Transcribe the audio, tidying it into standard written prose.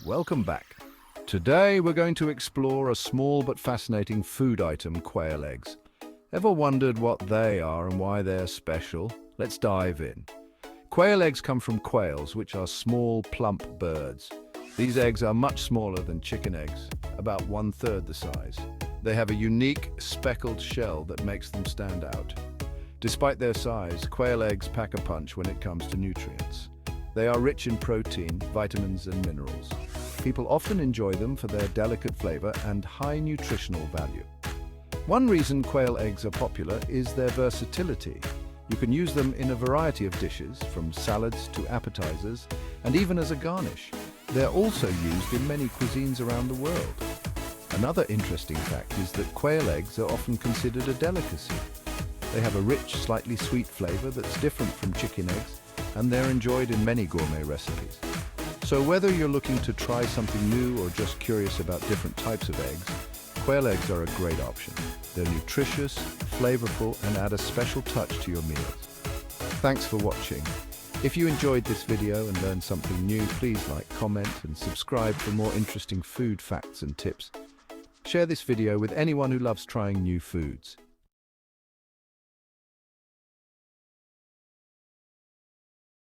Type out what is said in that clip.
welcome back. Today we're going to explore a small but fascinating food item, quail eggs. Ever wondered what they are and why they're special? Let's dive in. Quail eggs come from quails, which are small, plump birds. These eggs are much smaller than chicken eggs, about 1/3 the size. They have a unique, speckled shell that makes them stand out. Despite their size, quail eggs pack a punch when it comes to nutrients. They are rich in protein, vitamins and minerals. People often enjoy them for their delicate flavor and high nutritional value. One reason quail eggs are popular is their versatility. You can use them in a variety of dishes, from salads to appetizers, and even as a garnish. They're also used in many cuisines around the world. Another interesting fact is that quail eggs are often considered a delicacy. They have a rich, slightly sweet flavor that's different from chicken eggs, and they're enjoyed in many gourmet recipes. So whether you're looking to try something new or just curious about different types of eggs, quail eggs are a great option. They're nutritious, flavorful, and add a special touch to your meals. Thanks for watching. If you enjoyed this video and learned something new, please like, comment, and subscribe for more interesting food facts and tips. Share this video with anyone who loves trying new foods.